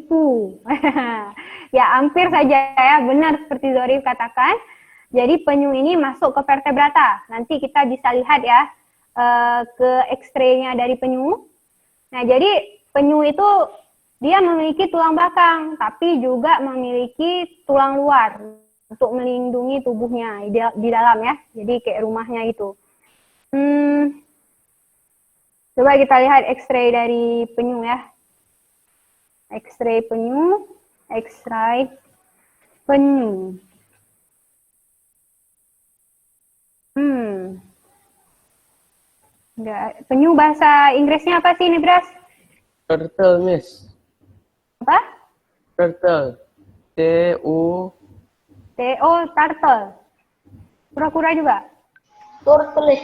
Tipu. Ya, hampir saja ya, benar seperti Zorif katakan. Jadi penyu ini masuk ke vertebrata. Nanti kita bisa lihat ya ke X-ray-nya dari penyu. Nah, jadi penyu itu dia memiliki tulang belakang, tapi juga memiliki tulang luar untuk melindungi tubuhnya di dalam ya. Jadi kayak rumahnya itu. Coba kita lihat X-ray dari penyu ya. X-ray penyu, X-ray penyu. Enggak. Penyu bahasa Inggrisnya apa sih, Nibras? Turtle, Miss. Apa? Turtle. T-U. T-O, turtle. Kura-kura juga? Turtle.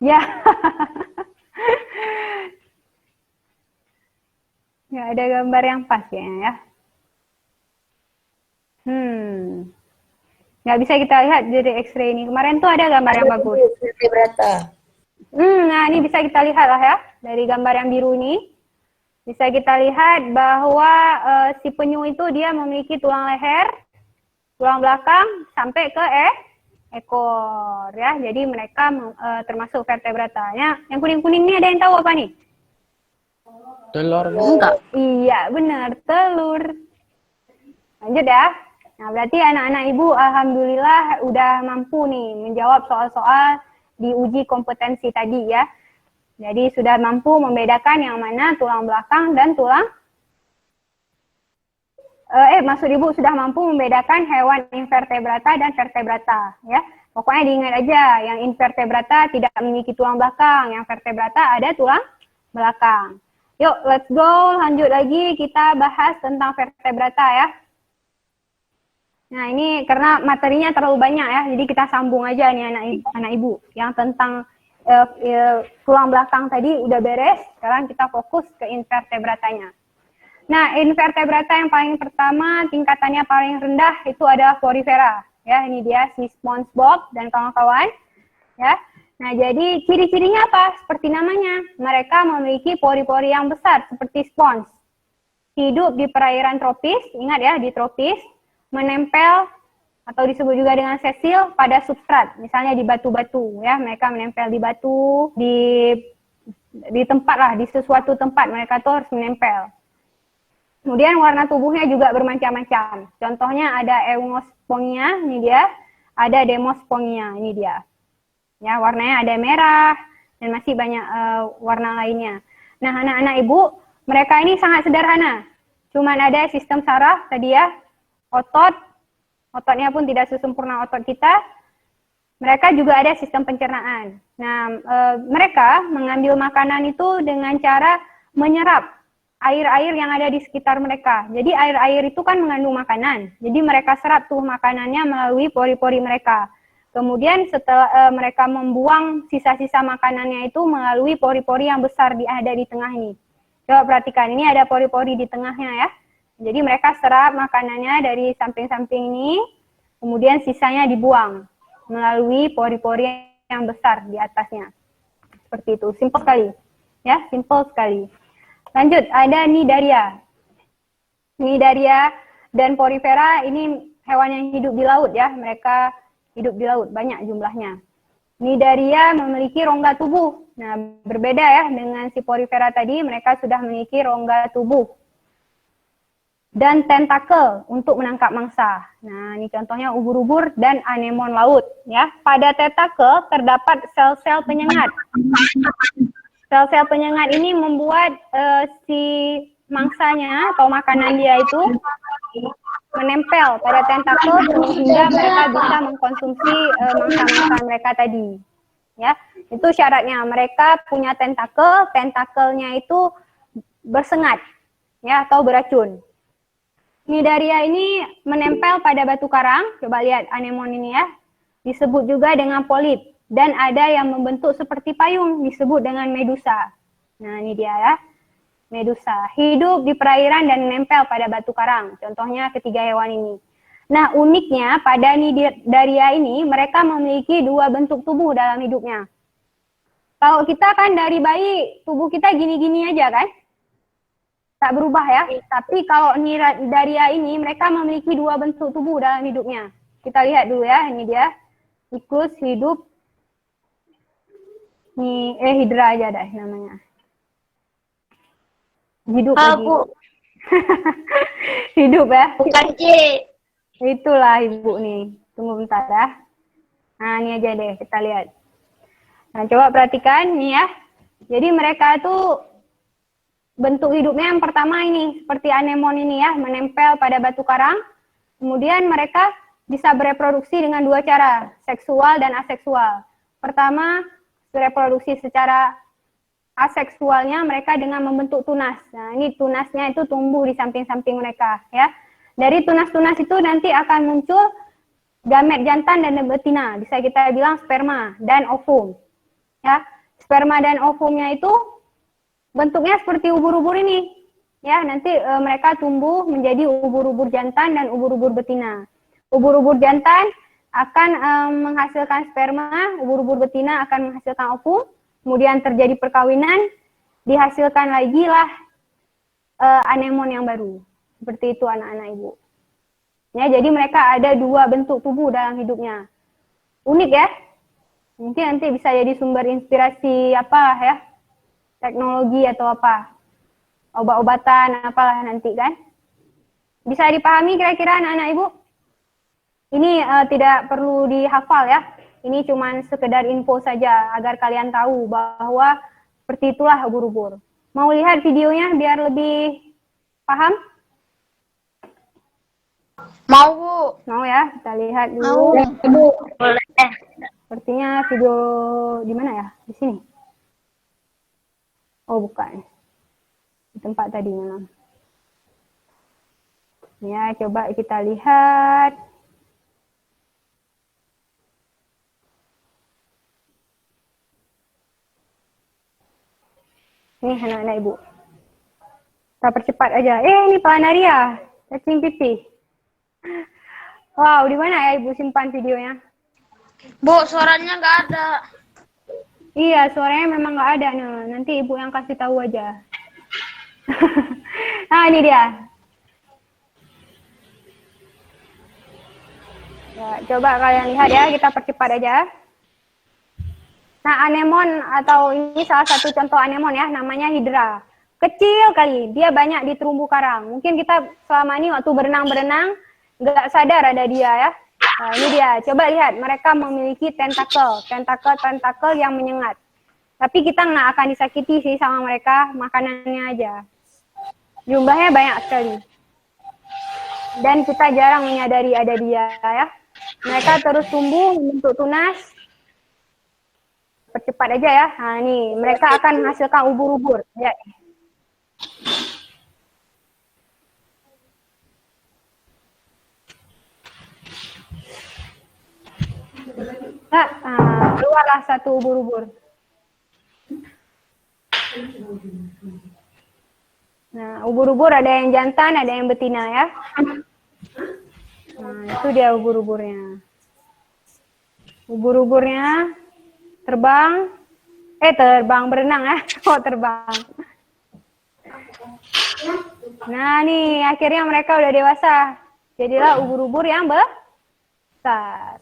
Ya. Nggak ada gambar yang pas kayaknya ya. Nggak bisa kita lihat dari X-ray ini. Kemarin tuh ada gambar yang bagus. Vertebrata. Nah ini bisa kita lihat lah ya. Dari gambar yang biru ini. Bisa kita lihat bahwa si penyu itu dia memiliki tulang leher, tulang belakang, sampai ke ekor ya. Jadi mereka termasuk vertebratanya. Yang kuning-kuning ini ada yang tahu apa nih? Telur. Enggak. Iya, benar, telur. Lanjut ya. Nah, berarti anak-anak ibu alhamdulillah udah mampu nih menjawab soal-soal di uji kompetensi tadi ya. Jadi sudah mampu membedakan yang mana tulang belakang dan tulang maksud ibu sudah mampu membedakan hewan invertebrata dan vertebrata ya. Pokoknya diingat aja, yang invertebrata tidak memiliki tulang belakang, yang vertebrata ada tulang belakang. Yuk, let's go. Lanjut lagi kita bahas tentang vertebrata ya. Nah, ini karena materinya terlalu banyak ya, jadi kita sambung aja nih anak ibu. Yang tentang tulang belakang tadi udah beres, sekarang kita fokus ke invertebratanya. Nah, invertebrata yang paling pertama, tingkatannya paling rendah itu adalah porifera. Ya, ini dia si SpongeBob dan kawan-kawan. Ya. Nah, jadi ciri-cirinya apa? Seperti namanya, mereka memiliki pori-pori yang besar seperti spons. Hidup di perairan tropis, ingat ya, di tropis, menempel atau disebut juga dengan sesil pada substrat, misalnya di batu-batu ya, mereka menempel di batu, di tempat lah, di sesuatu tempat mereka tuh harus menempel. Kemudian warna tubuhnya juga bermacam-macam. Contohnya ada Eumospongia, ini dia, ada Demospongia, ini dia. Ya, warnanya ada merah dan masih banyak warna lainnya. Nah, anak-anak ibu, mereka ini sangat sederhana. Cuman ada sistem saraf tadi ya, ototnya pun tidak sesempurna otot kita. Mereka juga ada sistem pencernaan. Nah, mereka mengambil makanan itu dengan cara menyerap air-air yang ada di sekitar mereka. Jadi air-air itu kan mengandung makanan. Jadi mereka serap tuh makanannya melalui pori-pori mereka. Kemudian setelah mereka membuang sisa-sisa makanannya itu melalui pori-pori yang besar ada di tengah ini. Coba perhatikan, ini ada pori-pori di tengahnya ya. Jadi mereka serap makanannya dari samping-samping ini, kemudian sisanya dibuang melalui pori-pori yang besar di atasnya. Seperti itu, simple sekali. Ya, simple sekali. Lanjut, ada Cnidaria. Cnidaria dan Porifera ini hewan yang hidup di laut ya, mereka hidup di laut, banyak jumlahnya. Cnidaria memiliki rongga tubuh. Nah, berbeda ya dengan si Porifera tadi, mereka sudah memiliki rongga tubuh dan tentakel untuk menangkap mangsa. Nah, ini contohnya ubur-ubur dan anemon laut ya. Pada tentakel terdapat sel-sel penyengat. Sel-sel penyengat ini membuat si mangsanya atau makanan dia itu menempel pada tentakel sehingga mereka bisa mengkonsumsi mangsa-mangsa mereka tadi. Ya, itu syaratnya. Mereka punya tentakel, tentakelnya itu bersengat ya atau beracun. Cnidaria ini menempel pada batu karang, coba lihat anemon ini ya. Disebut juga dengan polip dan ada yang membentuk seperti payung disebut dengan medusa. Nah, ini dia ya. Medusa hidup di perairan dan menempel pada batu karang. Contohnya ketiga hewan ini. Nah, uniknya pada Cnidaria ini mereka memiliki dua bentuk tubuh dalam hidupnya. Kalau kita kan dari bayi, tubuh kita gini-gini aja kan? Tak berubah ya. Tapi kalau Nidariya ini, mereka memiliki dua bentuk tubuh dalam hidupnya. Kita lihat dulu ya, ini dia. Siklus hidup. Ini, Hidra aja dah namanya. Hidup lagi. Bu. Hidup ya. Bukan C. Itulah ibu nih. Tunggu bentar ya. Nah, ini aja deh kita lihat. Nah, coba perhatikan nih ya. Jadi mereka itu bentuk hidupnya yang pertama ini seperti anemon ini ya, menempel pada batu karang. Kemudian mereka bisa bereproduksi dengan dua cara, seksual dan aseksual. Pertama, bereproduksi secara aseksualnya mereka dengan membentuk tunas. Nah, ini tunasnya itu tumbuh di samping-samping mereka ya. Dari tunas-tunas itu nanti akan muncul gamet jantan dan betina, bisa kita bilang sperma dan ovum. Ya, sperma dan ovumnya itu bentuknya seperti ubur-ubur ini. Ya, nanti mereka tumbuh menjadi ubur-ubur jantan dan ubur-ubur betina. Ubur-ubur jantan akan menghasilkan sperma, ubur-ubur betina akan menghasilkan ovum, kemudian terjadi perkawinan, dihasilkan lagi lah anemon yang baru. Seperti itu anak-anak ibu. Ya, jadi mereka ada dua bentuk tubuh dalam hidupnya. Unik ya. Mungkin nanti bisa jadi sumber inspirasi apa ya, teknologi atau apa, obat-obatan apalah nanti kan. Bisa dipahami kira-kira anak-anak ibu? Ini tidak perlu dihafal ya, ini cuma sekedar info saja agar kalian tahu bahwa seperti itulah ubur-ubur. Mau lihat videonya biar lebih paham? Mau, Bu. Mau ya, kita lihat dulu. Mau, Bu. Boleh. Sepertinya video di mana ya? Di sini. Oh, bukan. Di tempat tadi memang. Ya, coba kita lihat. Nih anak-anak ibu. Kita percepat aja. Ini planaria. Cacing pipih. Wow, di mana ya ibu simpan videonya? Bu, suaranya nggak ada. Iya, suaranya memang nggak ada. Nah, nanti ibu yang kasih tahu aja. Nah, ini dia. Ya, coba kalian lihat ya, kita percepat aja. Nah, anemon atau ini salah satu contoh anemon ya, namanya hidra. Kecil kali, dia banyak di terumbu karang. Mungkin kita selama ini waktu berenang-berenang, nggak sadar ada dia ya. Nah, ini dia, coba lihat, mereka memiliki tentakel yang menyengat. Tapi kita nggak akan disakiti sih sama mereka, makanannya aja. Jumlahnya banyak sekali. Dan kita jarang menyadari ada dia ya. Mereka terus tumbuh, membentuk tunas. Percepat aja ya. Nah, nih, mereka akan menghasilkan ubur-ubur. Ya. Nah, keluarlah satu ubur-ubur. Nah, ubur-ubur ada yang jantan, ada yang betina ya. Nah, itu dia ubur-uburnya. Ubur-uburnya terbang, berenang ya. Oh, terbang. Nah, nih akhirnya mereka udah dewasa. Jadilah ubur-ubur yang besar.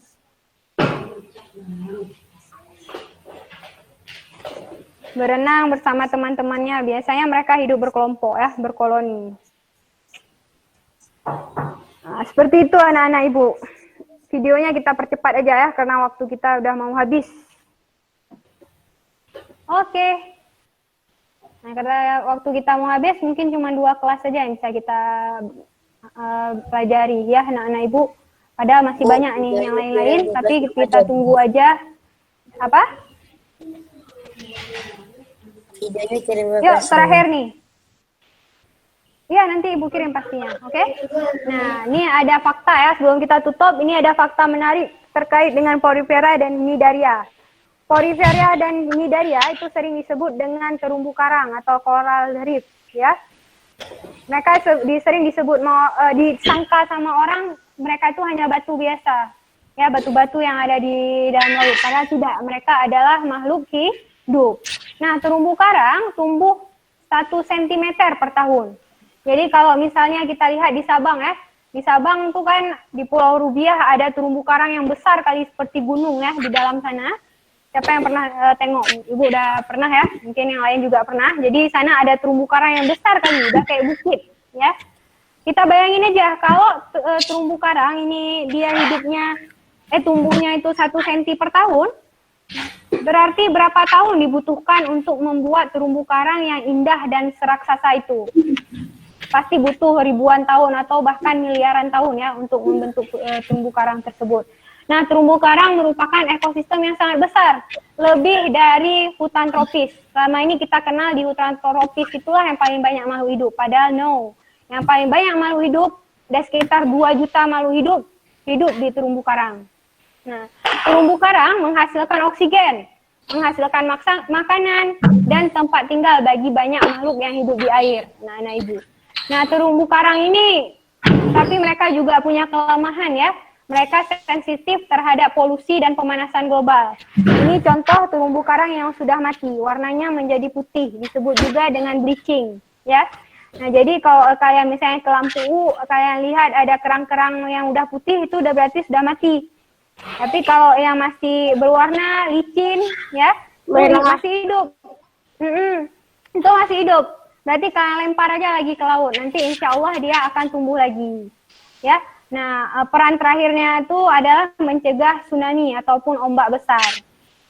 Berenang bersama teman-temannya. Biasanya mereka hidup berkelompok ya, berkoloni. Nah, seperti itu anak-anak ibu. Videonya kita percepat aja ya, karena waktu kita udah mau habis. Oke. Nah, karena waktu kita mau habis, mungkin cuma 2 kelas saja yang bisa kita pelajari ya anak-anak ibu. Padahal masih banyak nih yang lain-lain, tapi kita tunggu aja. Apa? Videonya kirim ke Yuk, terakhir nih. Iya, nanti ibu kirim pastinya, oke? Nah, ini ada fakta ya, sebelum kita tutup, ini ada fakta menarik terkait dengan Porifera dan Cnidaria. Porifera dan Cnidaria itu sering disebut dengan terumbu karang atau coral reef, ya. Mereka sering disebut, disangka sama orang, mereka itu hanya batu biasa. Ya, batu-batu yang ada di dalam laut. Padahal tidak, mereka adalah makhluk hidup. Nah, terumbu karang tumbuh 1 cm per tahun. Jadi kalau misalnya kita lihat di Sabang ya, di Sabang tuh kan di Pulau Rubiah ada terumbu karang yang besar kali seperti gunung ya di dalam sana. Siapa yang pernah tengok? Ibu udah pernah ya? Mungkin yang lain juga pernah. Jadi sana ada terumbu karang yang besar kali, udah kayak bukit ya. Kita bayangin aja kalau terumbu karang ini dia hidupnya tumbuhnya itu 1 cm per tahun, berarti berapa tahun dibutuhkan untuk membuat terumbu karang yang indah dan seraksasa itu? Pasti butuh ribuan tahun atau bahkan miliaran tahun ya untuk membentuk terumbu karang tersebut. Nah, terumbu karang merupakan ekosistem yang sangat besar, lebih dari hutan tropis. Selama ini kita kenal di hutan tropis itulah yang paling banyak makhluk hidup, padahal no. Yang paling banyak makhluk hidup, ada sekitar 2 juta makhluk hidup di terumbu karang. Nah, terumbu karang menghasilkan oksigen, menghasilkan makanan, dan tempat tinggal bagi banyak makhluk yang hidup di air. Nah, anak ibu. Nah, terumbu karang ini, tapi mereka juga punya kelemahan ya. Mereka sensitif terhadap polusi dan pemanasan global. Ini contoh terumbu karang yang sudah mati, warnanya menjadi putih, disebut juga dengan bleaching, ya. Nah, jadi kalau kalian misalnya ke lampu, kalian lihat ada kerang-kerang yang udah putih, itu udah berarti sudah mati. Tapi kalau yang masih berwarna licin, ya, itu masih hidup. Itu masih hidup. Berarti kalian lempar aja lagi ke laut, nanti insya Allah dia akan tumbuh lagi, ya. Nah, peran terakhirnya itu adalah mencegah tsunami ataupun ombak besar.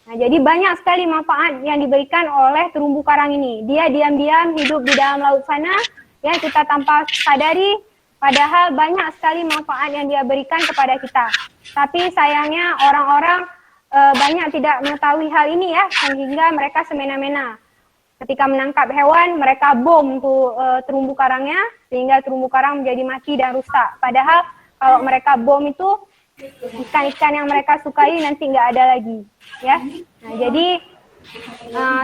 Nah, jadi banyak sekali manfaat yang diberikan oleh terumbu karang ini. Dia diam-diam hidup di dalam laut sana, ya kita tanpa sadari, padahal banyak sekali manfaat yang dia berikan kepada kita. Tapi sayangnya orang-orang banyak tidak mengetahui hal ini ya, sehingga mereka semena-mena. Ketika menangkap hewan, mereka bom tuh terumbu karangnya, sehingga terumbu karang menjadi mati dan rusak. Padahal kalau mereka bom itu, ikan-ikan yang mereka sukai nanti nggak ada lagi, ya. Nah, jadi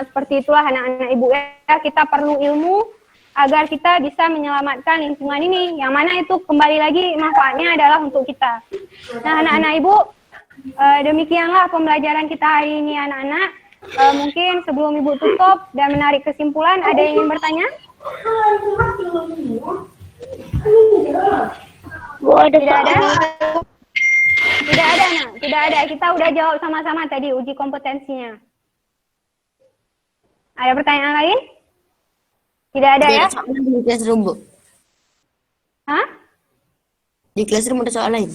seperti itulah anak-anak ibu ya, kita perlu ilmu agar kita bisa menyelamatkan lingkungan ini. Yang mana itu kembali lagi manfaatnya adalah untuk kita. Nah, anak-anak ibu, demikianlah pembelajaran kita hari ini anak-anak. Mungkin sebelum ibu tutup dan menarik kesimpulan, ada yang ingin bertanya? Tidak ada? Tidak ada, nak. Tidak ada. Kita udah jawab sama-sama tadi uji kompetensinya. Ada pertanyaan lain? Tidak ada ya? Di classroom, Bu. Hah? Di classroom ada soal lain?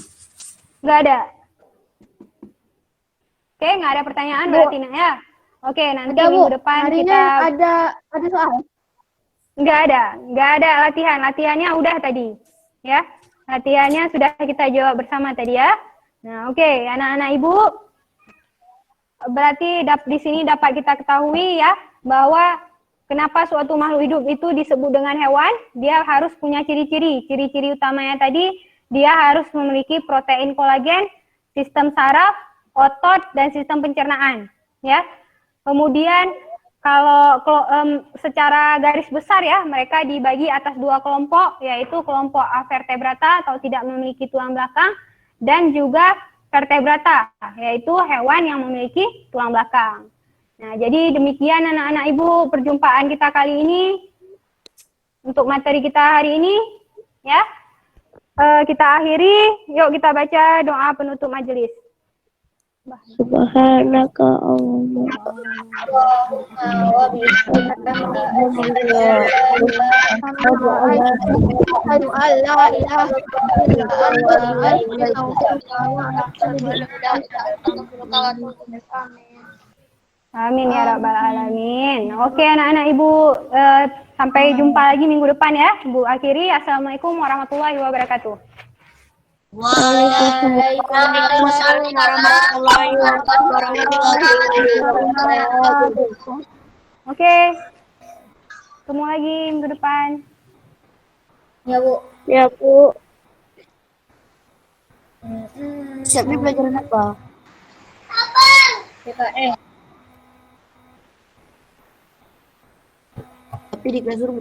Nggak ada. Oke, nggak ada pertanyaan berarti, nak ya? Oke, nanti minggu depan kita... ada soal? Nggak ada latihan. Latihannya udah tadi, ya. Latihannya sudah kita jawab bersama tadi ya. Nah, oke, anak-anak ibu, berarti di sini dapat kita ketahui ya bahwa kenapa suatu makhluk hidup itu disebut dengan hewan. Dia harus punya ciri-ciri. Ciri-ciri utamanya tadi, dia harus memiliki protein kolagen, sistem saraf, otot, dan sistem pencernaan. Ya. Kemudian kalau secara garis besar ya, mereka dibagi atas 2 kelompok, yaitu kelompok avertebrata atau tidak memiliki tulang belakang, dan juga vertebrata, yaitu hewan yang memiliki tulang belakang. Nah, jadi demikian anak-anak ibu perjumpaan kita kali ini untuk materi kita hari ini, ya. Kita akhiri, yuk kita baca doa penutup majelis. Subhanaka Allahumma Amin ya rabbal alamin. Oke anak-anak ibu, sampai jumpa lagi minggu depan ya. Ibu akhiri, assalamualaikum warahmatullahi wabarakatuh. Waalaikumsalam warahmatullahi wabarakatuh. Oke, ketemu lagi minggu depan. Ya, Bu. Ya, Bu. Siapnya pelajaran apa? PKN. Tapi di classroom